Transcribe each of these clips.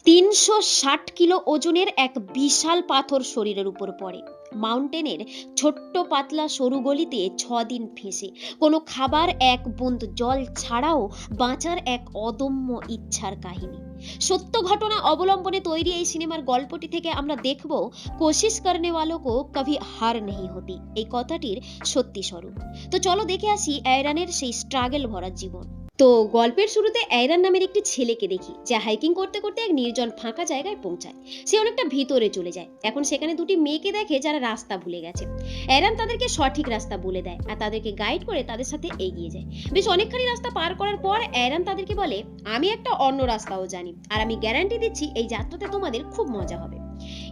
৩৬০ kilo ওজনের এক বিশাল পাথর শরীরের উপর পড়ে। মাউন্টেনের ছোট্ট পাতলা সরু গলিতে ৬ দিন ফেঁসে কোনো খাবার, এক বুঁদ জল ছাড়াও বাঁচার এক অদম্য ইচ্ছার কাহিনী। সত্য ঘটনা অবলম্বনে তৈরি এই সিনেমার গল্পটি থেকে আমরা দেখব, কোশিশ করনে ওয়ালো কো কভি হার নেহি হতি, এই কথাটির সত্যি স্বরূপ। তো চলো দেখে আসি অ্যায়রানের সেই স্ট্রাগল ভরা জীবন। তো গল্পের শুরুতে অ্যায়রান নামের একটি ছেলেকে দেখি, যে হাইকিং করতে করতে এক নির্জন ফাঁকা জায়গায় পৌঁছায়। সে অনেকটা ভিতরে চলে যায়। এখন সেখানে দুটি মেয়েকে দেখে যারা রাস্তা ভুলে গেছে। অ্যায়রান তাদেরকে সঠিক রাস্তা বলে দেয় আর তাদেরকে গাইড করে তাদের সাথে এগিয়ে যায়। বেশ অনেকখানি রাস্তা পার করার পর অ্যায়রান তাদেরকে বলে, আমি একটা অন্য রাস্তাও জানি, আর আমি গ্যারান্টি দিচ্ছি এই যাত্রাতে তোমাদের খুব মজা হবে।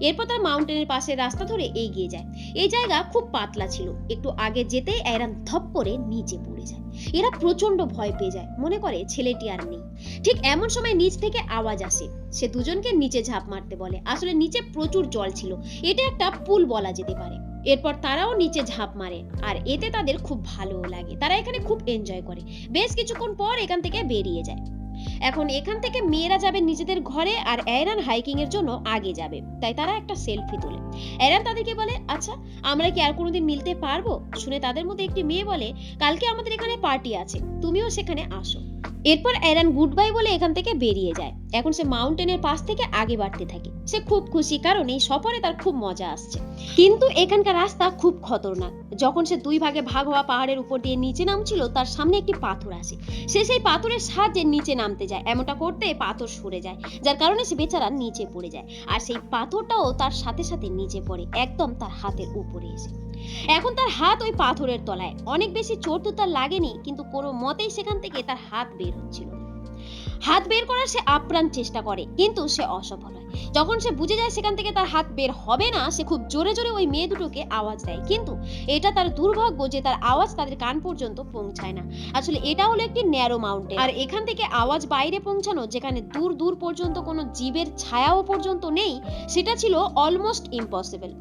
এরপর তার মাউন্টেনের পাশে রাস্তা ধরে এগিয়ে যায়। এই জায়গা খুব পাতলা ছিল, একটু আগে যেতেই অ্যায়রান ধপ করে নিচে পড়ে যায়। এরা প্রচন্ড ভয় পেয়ে যায়, মনে করে ছেলেটি আর নেই। ঠিক এমন সময় নিচ থেকে আওয়াজ আসে। সে দুজনকে নিচে ঝাঁপ মারতে বলে। আসলে নিচে প্রচুর জল ছিল, এটা একটা পুল বলা যেতে পারে। এরপর তারাও নিচে ঝাঁপ মারে, আর এতে তাদের খুব ভালোও লাগে। তারা এখানে খুব এনজয় করে। বেশ কিছুক্ষণ পর এখান থেকে বেরিয়ে যায়। এখন এখান থেকে মেয়েরা যাবে নিজেদের ঘরে, আর অ্যায়রান হাইকিং এর জন্য আগে যাবে। তাই তারা একটা সেলফি তোলে। অ্যায়রান তাদেরকে বলে, আচ্ছা আমরা কি আর কোনোদিন মিলতে পারবো? শুনে তাদের মধ্যে একটি মেয়ে বলে, কালকে আমাদের এখানে পার্টি আছে, তুমিও সেখানে আসো। এরপর অ্যায়রান গুড বাই বলে এখান থেকে বেরিয়ে যায়। এখন সে মাউন্টেনের পাশ থেকে আগে বাড়তে থাকে। সে খুব খুশি, কারণ এই সফরে তার খুব মজা আসছে। কিন্তু এখানকার রাস্তা খুব খতরনাক। যখন সে দুই ভাগে ভাগ হওয়া পাহাড়ের উপর দিয়ে নিচে নামছিল, তার সামনে একটি পাথর আসে। সে সেই পাথরের সাহায্যে নিচে নামতে যায়। এমনটা করতে পাথর সরে যায়, যার কারণে সে বেচারা নিচে পড়ে যায়। আর সেই পাথরটাও তার সাথে সাথে নিচে পড়ে, একদম তার হাতের উপরে এসে। এখন তার হাত ওই পাথরের তলায়। অনেক বেশি চোট তো তার লাগেনি, কিন্তু কোনো মতেই সেখান থেকে তার হাত বের হচ্ছিল না। হাত বের করার সে আপ্রাণ চেষ্টা করে, কিন্তু সে অসফল হয়। যখন সে বুঝে যায় সেখান থেকে তার হাত বের হবে না, সে খুব জোরে জোরে ওই মেয়ে দুটোকে আওয়াজ দেয়। কিন্তু এটা তার দুর্ভাগ্য যে তার আওয়াজ তাদের কান পর্যন্ত পৌঁছায় না। আসলে এটা হলো একটি ন্যারো মাউন্টেন, আর এখান থেকে আওয়াজ বাইরে পৌঁছানো, যেখানে দূর দূর পর্যন্ত কোনো জীবের ছায়াও পর্যন্ত নেই, সেটা ছিল অলমোস্ট ইম্পসিবল।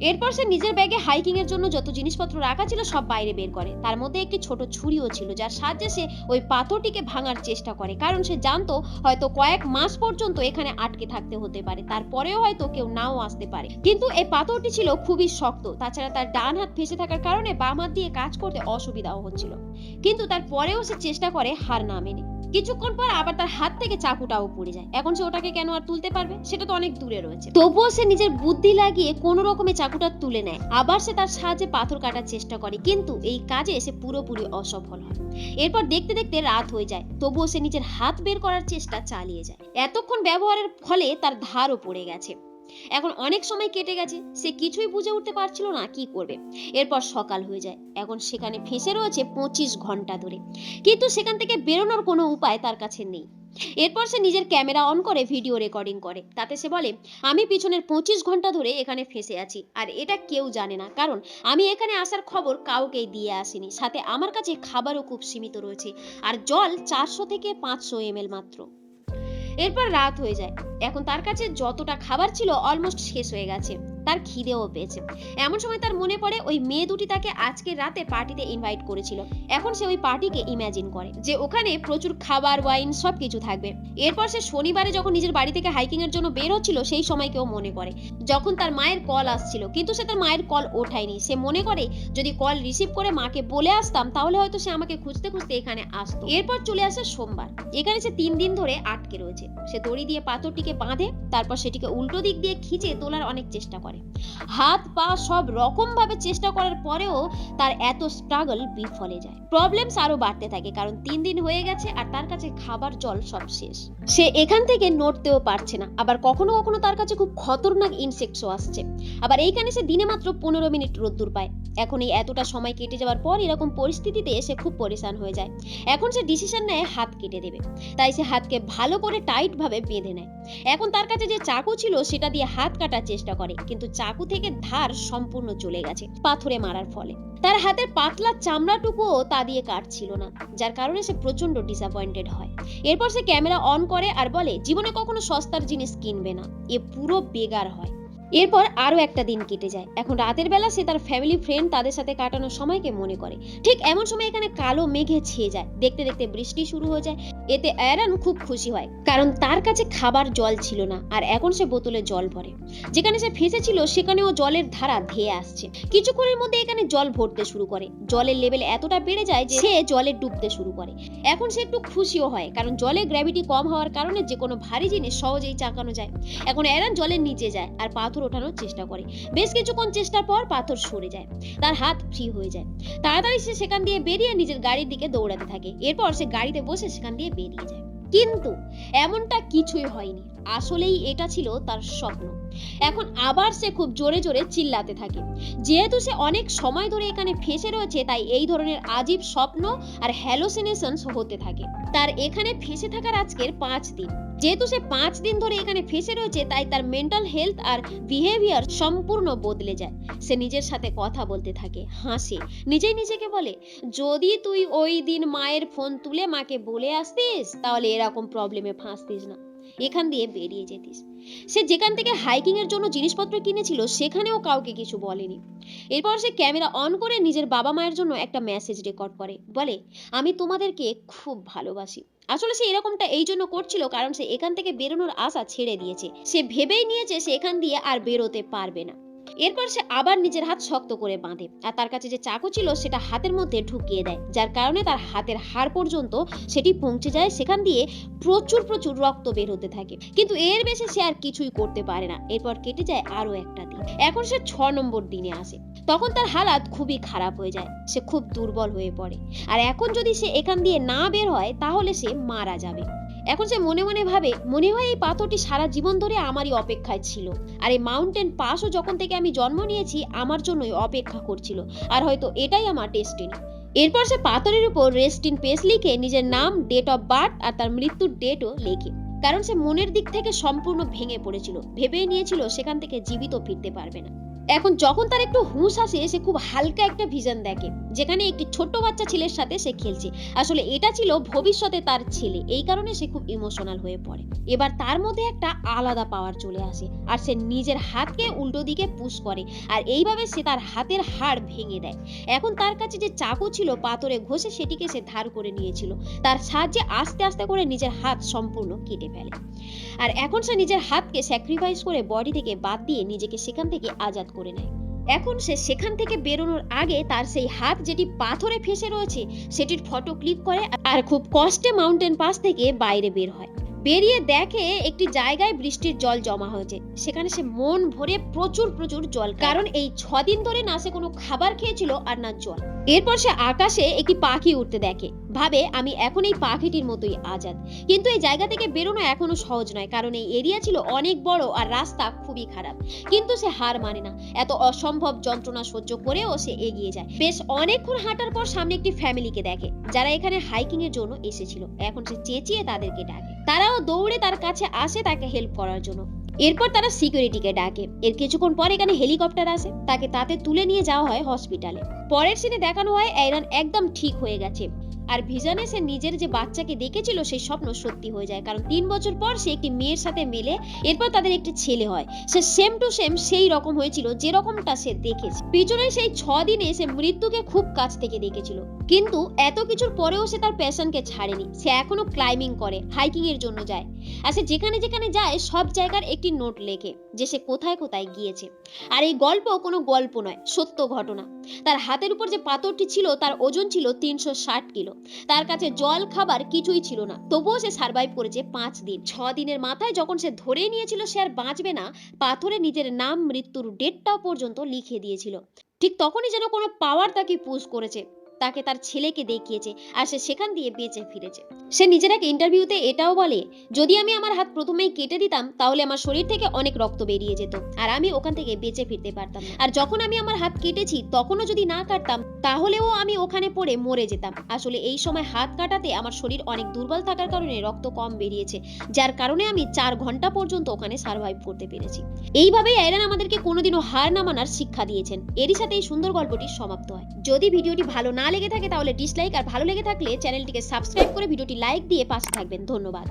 এরপর সে নিজের ব্যাগে হাইকিং এর জন্য যত জিনিসপত্র রাখা ছিল সব বাইরে বের করে। তার মধ্যে একটি ছোট ছুরিও ছিল, যার সাহায্যে সে ওই পাথরটিকে ভাঙার চেষ্টা করে। কারণ সে জানতো হয়তো কয়েক মাস পর্যন্ত এখানে আটকে থাকতে হতে পারে, তারপরেও হয়তো কেউ নাও আসতে পারে। কিন্তু এই পাথরটি ছিল খুবই শক্ত। তাছাড়া তার ডান হাত ফেঁসে থাকার কারণে বাম হাত দিয়ে কাজ করতে অসুবিধাও হচ্ছিল। কিন্তু তারপরেও সে চেষ্টা করে হার না মেনে। কিছুক্ষণ পর আবার তার হাত থেকে চাকুটাও পড়ে যায়। এখন সে ওটাকে কেন আর তুলতে পারবে? সেটা তো অনেক দূরে রয়েছে। তবুও সে নিজের বুদ্ধি লাগিয়ে কোনো রকমে চাকুটা তুলে নেয়। আবার সে তার সাহায্যে পাথর কাটার চেষ্টা করে, কিন্তু এই কাজে সে পুরোপুরি অসফল হয়। এরপর দেখতে দেখতে রাত হয়ে যায়। তবুও সে নিজের হাত বের করার চেষ্টা চালিয়ে যায়। এতক্ষণ ব্যবহারের ফলে তার ধারও পড়ে গেছে। এখন অনেক সময় কেটে গেছে, সে কিছুই বুঝে উঠতে পারছিল না কি করবে। এরপর সকাল হয়ে যায়। এখন সেখানে ফেঁসে রয়েছে 25 ঘন্টা ধরে, কিন্তু সেখান থেকে বেরোনোর কোনো উপায় তার কাছে নেই। এরপর সে নিজের ক্যামেরা অন করে ভিডিও রেকর্ডিং করে। তাতে সে বলে, আমি পিছনের 25 ঘন্টা ধরে এখানে ফেঁসে আছি, আর এটা কেউ জানে না, কারণ আমি এখানে আসার খবর কাউকেই দিয়ে আসিনি। সাথে আমার কাছে খাবারও খুব সীমিত রয়েছে, আর জল 400 থেকে 500 ml মাত্র। এরপর রাত হয়ে যায়। এখন তার কাছে যতটা খাবার ছিল অলমোস্ট শেষ হয়ে গেছে। তার খিদেও পেয়েছে। এমন সময় তার মনে পড়ে ওই মেয়ে দুটি তাকে আজকে রাতে পার্টিতে ইনভাইট করেছিল। এখন সে ওই পার্টিকে ইমাজিন করে যে ওখানে প্রচুর খাবার, ওয়াইন সবকিছু থাকবে। এরপর সে শনিবারে যখন নিজের বাড়ি থেকে হাইকিং এর জন্য বের হচ্ছিল, সেই সময়কেও মনে করে, যখন তার মায়ের কল আসছিল। কিন্তু সে তার মায়ের কল ওঠায়নি। সে মনে করে যদি কল রিসিভ করে মাকে বলে আসতাম, তাহলে হয়তো সে আমাকে খুঁজতে খুঁজতে এখানে আসতো। এরপর চলে আসে সোমবার। এখানে সে 3 দিন ধরে আটকে রয়েছে। সে দড়ি দিয়ে পাথরটিকে বাঁধে, তারপর সেটিকে উল্টো দিক দিয়ে খিঁচে তোলার অনেক চেষ্টা করে। হাত পা সব রকম ভাবে চেষ্টা করার পরেও তার এত স্ট্রাগল বিফলে যায়। প্রবলেমস আরো বাড়তে থাকে, কারণ 3 দিন হয়ে গেছে আর তার কাছে খাবার, জল সব শেষ। সে এখান থেকে নড়তেও পারছে না। আবার কখনো কখনো তার কাছে খুব খতরনাক ইনসেক্টসও আসছে। আবার এইখানে সে দিনে মাত্র 15 মিনিট রোদ্দুর পায়। এখন এই এতটা সময় কেটে যাওয়ার পর এরকম পরিস্থিতিতে সে খুব পরেশান হয়ে যায়। এখন সে ডিসিশন নেয় হাত কেটে দেবে। তাই সে হাতকে ভালো করে টাইট ভাবে বেঁধে নেয়। এখন তার কাছে যে চাকু ছিল সেটা দিয়ে হাত কাটার চেষ্টা করে, কিন্তু চাকু থেকে ধার সম্পূর্ণ চলে গেছে পাথরে মারার ফলে। তার হাতের পাতলা চামড়াটুকুও তা দিয়ে কাটছিল না, যার কারণে সে প্রচন্ড ডিসঅ্যাপয়েন্টেড হয়। এরপর সে ক্যামেরা অন করে আর বলে, জীবনে কখনো সস্তার জিনিস কিনবে না, এ পুরো বেগার হয়। এরপর আরো একটা দিন কেটে যায়। এখন রাতের বেলা সে তার ফ্যামিলি ফ্রেন্ড তাদের সাথে কাটানোর সময়কে মনে করে। ঠিক এমন সময় এখানে কালো মেঘে ছেয়ে যায়। দেখতে দেখতে বৃষ্টি শুরু হয়ে যায়। এতে অ্যারন খুব খুশি হয়, কারণ তার কাছে খাবার জল ছিল না, আর এখন সে বোতলে জল ভরে। যেখানে সে ফেসেছিল সেখানেও জলের ধারা ধেয়ে আসছে। কিছুক্ষণের মধ্যে এখানে জল ভরতে শুরু করে। জলের লেভেল এতটা বেড়ে যায় যে সে জলে ডুবতে শুরু করে। এখন সে একটু খুশিও হয়, কারণ জলে গ্র্যাভিটি কম হওয়ার কারণে যে কোনো ভারী জিনিস সহজেই চাকানো যায়। এখন অ্যারন জলের নিচে যায় আর পাথর ওঠানোর চেষ্টা করে। বেশ কিছুক্ষণ চেষ্টার পর পাথর সরে যায়, তার হাত ফ্রি হয়ে যায়। তাড়াতাড়ি সে সেখান দিয়ে বেরিয়ে নিজের গাড়ির দিকে দৌড়াতে থাকে। এরপর সে গাড়িতে বসে সেখান দিয়ে বেরিয়ে যায়। কিন্তু এমনটা কিছুই হয়নি। আসলেই এটা ছিল তার স্বপ্ন। এখন আবার সে খুব জোরে জোরে চিল্লাতে থাকে। যেহেতু সে অনেক সময় ধরে এখানে ফেসে রয়েছে, তাই এই ধরনের আজীব স্বপ্ন আর হ্যালোসিনেশনস হতে থাকে। তার এখানে ফেসে থাকার আজকের 5 দিন। যেহেতু সে 5 দিন ধরে এখানে ফেসে রয়েছে, তাই তার মেন্টাল হেলথ আর বিহেভিয়ার সম্পূর্ণ বদলে যায়। সে নিজের সাথে কথা বলতে থাকে, হাসে, নিজেই নিজেকে বলে, যদি তুই ওই দিন মায়ের ফোন তুলে মাকে বলে আসতিস, তাহলে এরকম প্রবলেমে ফাঁসতিস না, এখান দিয়ে বেরিয়ে যেতিস। সে যেখান থেকে হাইকিং এর জন্য জিনিসপত্র কিনেছিল সেখানেও কাউকে কিছু বলেনি। এরপর সে ক্যামেরা অন করে নিজের বাবা মায়ের জন্য একটা মেসেজ রেকর্ড করে, বলে, আমি তোমাদেরকে খুব ভালোবাসি। আসলে সে এরকমটা এই জন্য করছিল কারণ সে এখান থেকে বেরোনোর আশা ছেড়ে দিয়েছে। সে ভেবেই নিয়েছে সে এখান দিয়ে আর বেরোতে পারবে না। এরপর সে আবার নিজের হাত শক্ত করে বাঁধে, আর তার কাছে যে চাকু ছিল সেটা হাতের মধ্যে ঢুকিয়ে দেয়, যার কারণে তার হাতের হাড় পর্যন্ত সেটি পৌঁছে যায়। সেখান দিয়ে প্রচুর প্রচুর রক্ত বের হতে থাকে, কিন্তু এর বেশি সে আর কিছুই করতে পারে না। এরপর কেটে যায় আরো একটা দিন। এখন সে 6 নম্বর দিনে আসে। তখন তার হালাত খুবই খারাপ হয়ে যায়, সে খুব দুর্বল হয়ে পড়ে। আর এখন যদি সে এখান দিয়ে না বের হয় তাহলে সে মারা যাবে। এখন সে মনে মনে ভাবে, মনে হয় এই পাথরটি সারা জীবন ধরে আমারই অপেক্ষায় ছিল, আর এই মাউন্টেন পাসও যখন থেকে আমি জন্ম নিয়েছি আমার জন্যই অপেক্ষা করছিল, আর হয়তো এটাই আমার ডেস্টিনি। এরপর সে পাথরের উপর রেস্ট ইন পেস লিখে নিজের নাম, ডেট অফ বার্থ আর তার মৃত্যুর ডেটও লেখে, কারণ সে মনের দিক থেকে সম্পূর্ণ ভেঙে পড়েছিল। ভেবেই নিয়েছিল সেখান থেকে জীবিত ফিরতে পারবে না। এখন যখন তার একটু হুঁশ আসে, সে খুব হালকা একটা ভিশন দেখে, যেখানে একটি ছোট্ট বাচ্চা ছেলের সাথে সে খেলছে। আসলে এটা ছিল ভবিষ্যতে তার ছেলে, এই কারণে সে খুব ইমোশনাল হয়ে পড়ে। এবার তার মধ্যে একটা আলাদা পাওয়ার চলে আসে, আর সে নিজের হাতকে উল্টো দিকে পুশ করে, আর এইভাবে সে তার হাতের হাড় ভেঙে দেয়। এখন তার কাছে যে চাকু ছিল পাথরে ঘষে সেটিকে সে ধার করে নিয়েছিল, তার সাহায্যে আস্তে আস্তে করে নিজের হাত সম্পূর্ণ কেটে ফেলে। আর এখন সে নিজের হাতকে স্যাক্রিফাইস করে বডি থেকে বাদ দিয়ে নিজেকে সেখান থেকে আজাদ করে নেয়। এখন সে সেখান থেকে বেরোনোর আগে তার সেই হাত যেটি পাথরে ফেসে রয়েছে সেটির ফটো ক্লিক করে, আর খুব কষ্টে মাউন্টেন পাস থেকে বাইরে বের হয়। বেরিয়ে দেখে একটি জায়গায় বৃষ্টির জল জমা হয়েছে। সেখানে সে মন ভরে প্রচুর প্রচুর জল, কারণ এই 6 দিন ধরে না সে কোনো খাবার খেয়েছিল আর না জল। এরপর সে আকাশে একটি পাখি উঠতে দেখে, ভাবে আমি এখন এই পাখিটির মতোই আজাদ। কিন্তু এই জায়গা থেকে বেরোনো এখনো সহজ নয়, কারণ এই এরিয়া ছিল অনেক বড় আর রাস্তা খুবই খারাপ। কিন্তু সে হার মানে না, এত অসম্ভব যন্ত্রণা সহ্য করেও সে এগিয়ে যায়। বেশ অনেকক্ষণ হাঁটার পর সামনে একটি ফ্যামিলিকে দেখে, যারা এখানে হাইকিং এর জন্য এসেছিল। এখন সে চেঁচিয়ে তাদেরকে ডাকে, তারাও দৌড়ে তার কাছে আসে তাকে হেল্প করার জন্য। এরপর তারা সিকিউরিটিকে ডাকে। এর কিছুক্ষণ পর এখানে হেলিকপ্টার আসে, তাকে তাতে তুলে নিয়ে যাওয়া হয় হসপিটালে। পরের সিনে দেখানো হয় অ্যারন একদম ঠিক হয়ে গেছে, আর ভিশনে সে নিজের যে বাচ্চাকে দেখেছিল সেই স্বপ্ন সত্যি হয়ে যায়, কারণ 3 বছর পর সে একটি মেয়ের সাথে মেলে। এরপর তাদের একটি ছেলে হয়। সে সেম টু সেম সেই রকম হয়েছিল যে রকমটা সে দেখেছে। পিছনে সেই 6 দিনে সে মৃত্যুকে খুব কাছ থেকে দেখেছিল, কিন্তু এত কিছুর পরেও সে তার প্যাশনকে ছাড়েনি। সে এখনো ক্লাইম্বিং করে, হাইকিং এর জন্য যায়, আর সে যেখানে যেখানে যায় সব জায়গার একটি নোট লেখে যে সে কোথায় কোথায় গিয়েছে। আর এই গল্প কোনো গল্প নয়, সত্য ঘটনা। তার হাতের উপর যে পাথরটি ছিল তার ওজন ছিল 360 কিলো। তার কাছে জল খাবার কিছুই ছিল না, তবুও সে সার্ভাইভ করেছে 5 দিন। 6 দিনের মাথায় যখন সে ধরে নিয়েছিল সে আর বাঁচবে না, পাথরে নিজের নাম, মৃত্যুর ডেটটাও পর্যন্ত লিখে দিয়েছিল। ঠিক তখনই যেন কোনো পাওয়ার তাকে পুশ করেছে, তাকে তার ছেলেকে দেখিয়েছে, আর সে সেখান দিয়ে বেঁচে ফিরেছে। সে নিজের এক ইন্টারভিউতে এটাও বলে, যদি আমি আমার হাত প্রথমেই কেটে দিতাম তাহলে আমার শরীর থেকে অনেক রক্ত বেরিয়ে যেত, আর আমি ওখান থেকে বেঁচে ফিরতে পারতাম না। আর যখন আমি আমার হাত কেটেছি তখনও যদি না কাটতাম তাহলেও আমি ওখানে পড়ে মরে যেতাম। আসলে এই সময় হাত কাটাতে আমার শরীর অনেক দুর্বল থাকার কারণে রক্ত কম বেরিয়েছে, যার কারণে আমি 4 ঘন্টা পর্যন্ত ওখানে সার্ভাইভ করতে পেরেছি। এইভাবেই অ্যারন আমাদেরকে কোনোদিনও হার না মানার শিক্ষা দিয়েছেন। এরই সাথে এই সুন্দর গল্পটি সমাপ্ত হয়। যদি ভিডিওটি ভালো না লেগে থাকে তাহলে ডিসলাইক, আর ভালো লেগে থাকলে চ্যানেলটিকে সাবস্ক্রাইব করে ভিডিওটি লাইক দিয়ে পাশে থাকবেন। ধন্যবাদ।